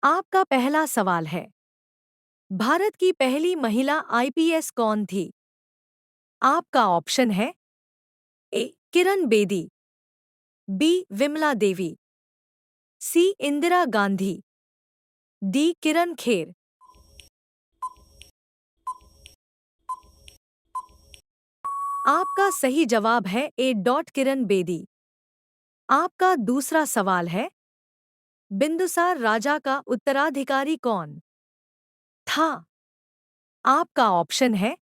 आपका पहला सवाल है, भारत की पहली महिला आईपीएस कौन थी? आपका ऑप्शन है ए किरण बेदी, बी विमला देवी, सी इंदिरा गांधी, डी किरण खेर। आपका सही जवाब है ए डॉट किरण बेदी। आपका दूसरा सवाल है, बिंदुसार राजा का उत्तराधिकारी कौन था? आपका ऑप्शन है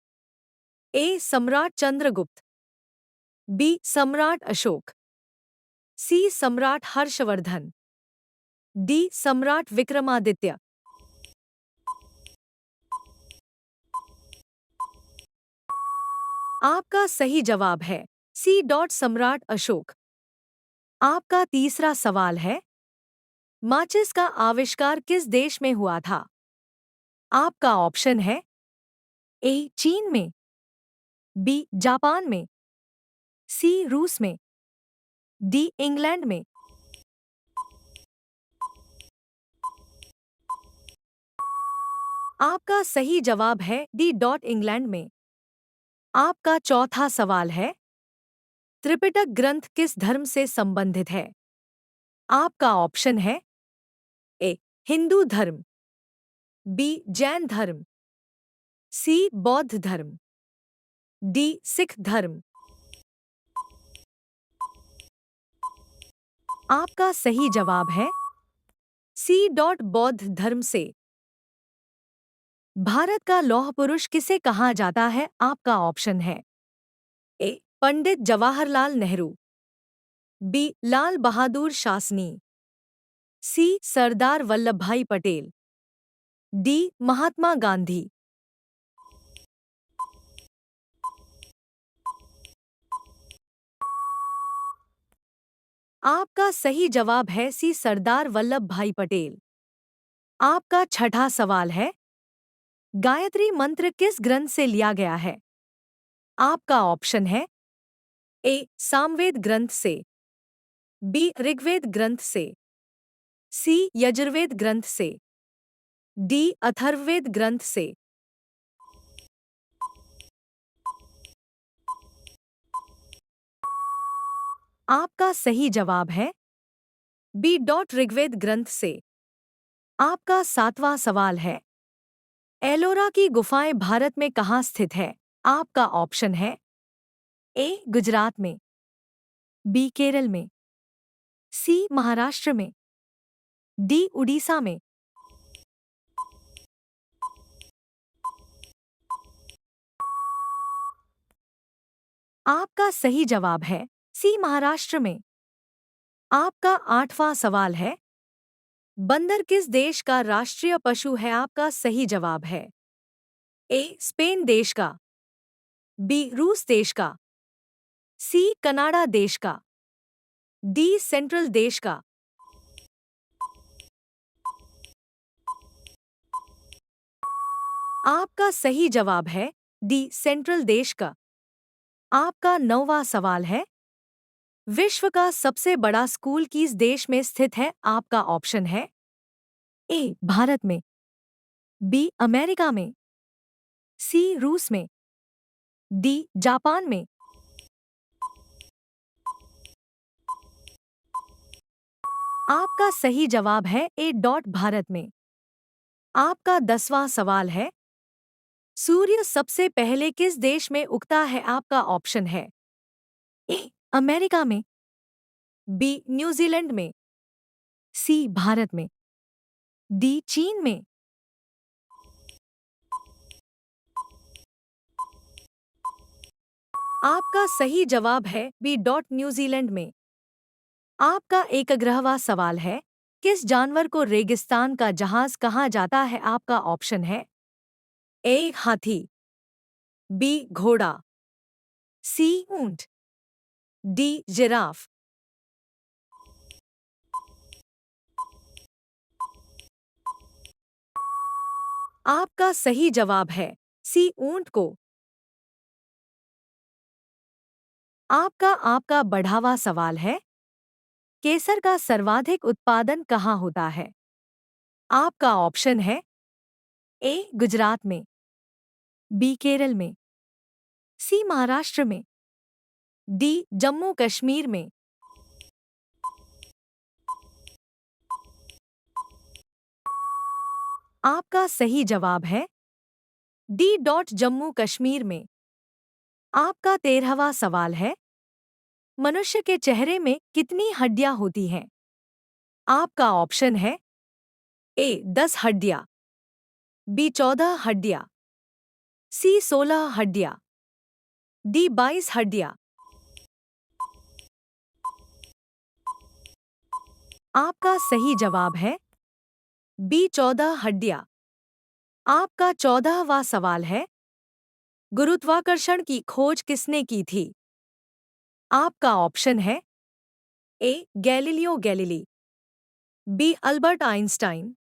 ए सम्राट चंद्रगुप्त, बी सम्राट अशोक, सी सम्राट हर्षवर्धन, डी सम्राट विक्रमादित्य। आपका सही जवाब है सी डॉट सम्राट अशोक। आपका तीसरा सवाल है, माचिस का आविष्कार किस देश में हुआ था? आपका ऑप्शन है ए चीन में, बी जापान में, सी रूस में, डी इंग्लैंड में। आपका सही जवाब है डी डॉट इंग्लैंड में। आपका चौथा सवाल है, त्रिपिटक ग्रंथ किस धर्म से संबंधित है? आपका ऑप्शन है ए हिंदू धर्म, बी जैन धर्म, सी बौद्ध धर्म, डी सिख धर्म। आपका सही जवाब है सी डॉट बौद्ध धर्म से। भारत का लौह पुरुष किसे कहा जाता है? आपका ऑप्शन है ए पंडित जवाहरलाल नेहरू, बी लाल बहादुर शास्त्री, सी सरदार वल्लभभाई पटेल, डी महात्मा गांधी। आपका सही जवाब है सी सरदार वल्लभभाई पटेल। आपका छठा सवाल है, गायत्री मंत्र किस ग्रंथ से लिया गया है? आपका ऑप्शन है ए सामवेद ग्रंथ से, बी ऋग्वेद ग्रंथ से, सी यजुर्वेद ग्रंथ से, डी अथर्ववेद ग्रंथ से। आपका सही जवाब है बी डॉट ऋग्वेद ग्रंथ से। आपका सातवां सवाल है, एलोरा की गुफाएं भारत में कहाँ स्थित है? आपका ऑप्शन है ए गुजरात में, बी केरल में, सी महाराष्ट्र में, डी उड़ीसा में। आपका सही जवाब है सी महाराष्ट्र में। आपका आठवां सवाल है, बंदर किस देश का राष्ट्रीय पशु है? आपका सही जवाब है ए स्पेन देश का, बी रूस देश का, सी कनाडा देश का, डी सेंट्रल देश का। आपका सही जवाब है डी सेंट्रल देश का। आपका नौवां सवाल है, विश्व का सबसे बड़ा स्कूल किस देश में स्थित है? आपका ऑप्शन है ए भारत में, बी अमेरिका में, सी रूस में, डी जापान में। आपका सही जवाब है ए डॉट भारत में। आपका 10वां सवाल है, सूर्य सबसे पहले किस देश में उगता है? आपका ऑप्शन है ए अमेरिका में, बी न्यूजीलैंड में, सी भारत में, डी चीन में। आपका सही जवाब है बी डॉट न्यूजीलैंड में। आपका 11वां सवाल है, किस जानवर को रेगिस्तान का जहाज कहा जाता है? आपका ऑप्शन है ए हाथी, बी घोड़ा, सी ऊंट, डी जिराफ। आपका सही जवाब है सी ऊंट को। आपका आपका बढ़ावा सवाल है, केसर का सर्वाधिक उत्पादन कहाँ होता है? आपका ऑप्शन है ए गुजरात में, बी केरल में, सी महाराष्ट्र में, डी जम्मू कश्मीर में। आपका सही जवाब है डी डॉट जम्मू कश्मीर में। आपका 13वां सवाल है, मनुष्य के चेहरे में कितनी हड्डियां होती हैं? आपका ऑप्शन है ए 10 हड्डियां, बी 14 हड्डियां, सी 16 हड्डियां, डी 22 हड्डियां। आपका सही जवाब है बी 14 हड्डियां। आपका 14वां सवाल है, गुरुत्वाकर्षण की खोज किसने की थी? आपका ऑप्शन है A Galileo Galilei, B Albert Einstein,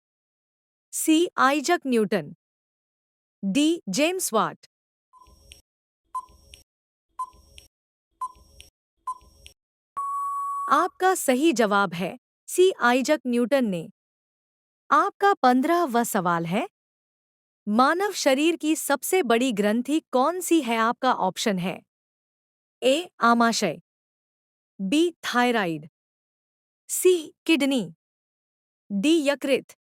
C Isaac Newton, D James Watt. आपका सही जवाब है सी आइजक न्यूटन ने। आपका 15वां सवाल है, मानव शरीर की सबसे बड़ी ग्रंथि कौन सी है? आपका ऑप्शन है ए आमाशय, B thyroid, C kidney, D यकृत।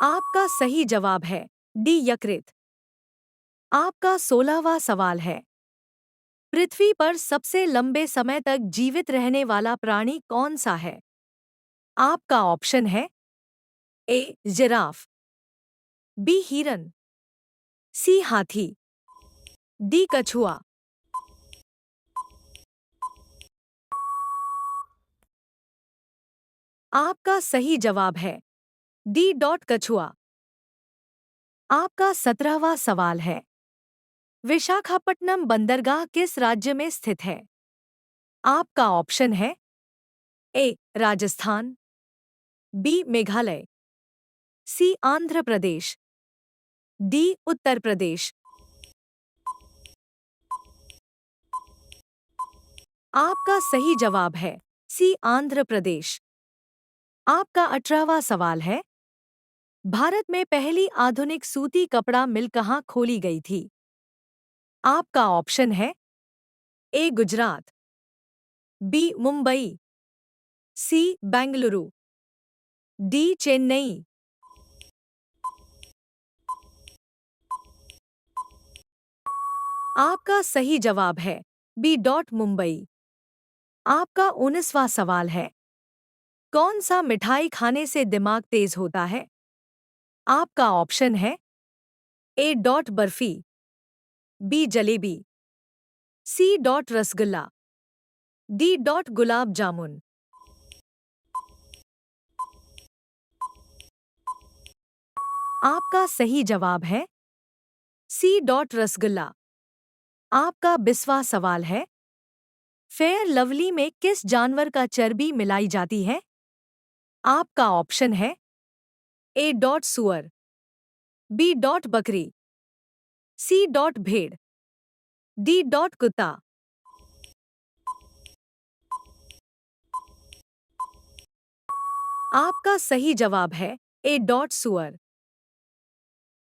आपका सही जवाब है डी यकृत। आपका 16वां सवाल है, पृथ्वी पर सबसे लंबे समय तक जीवित रहने वाला प्राणी कौन सा है? आपका ऑप्शन है ए जिराफ, बी हिरन, सी हाथी, डी कछुआ। आपका सही जवाब है डी डॉट कछुआ। आपका 17वां सवाल है, विशाखापट्टनम बंदरगाह किस राज्य में स्थित है? आपका ऑप्शन है ए राजस्थान, बी मेघालय, सी आंध्र प्रदेश, डी उत्तर प्रदेश। आपका सही जवाब है सी आंध्र प्रदेश। आपका 18वां सवाल है, भारत में पहली आधुनिक सूती कपड़ा मिल कहाँ खोली गई थी? आपका ऑप्शन है ए गुजरात, बी मुंबई, सी बेंगलुरु, डी चेन्नई। आपका सही जवाब है बी डॉट मुंबई। आपका 19वां सवाल है, कौन सा मिठाई खाने से दिमाग तेज होता है? आपका ऑप्शन है A dot barfi, B jalebi, C dot rasgulla, D dot gulab jamun. आपका सही जवाब है सी डॉट रसगुल्ला। आपका 20वां सवाल है, फेयर लवली में किस जानवर का चर्बी मिलाई जाती है? आपका ऑप्शन है ए डॉट सुअर, बी डॉट बकरी, सी डॉट भेड़, डी डॉट कुत्ता। आपका सही जवाब है ए डॉट सुअर।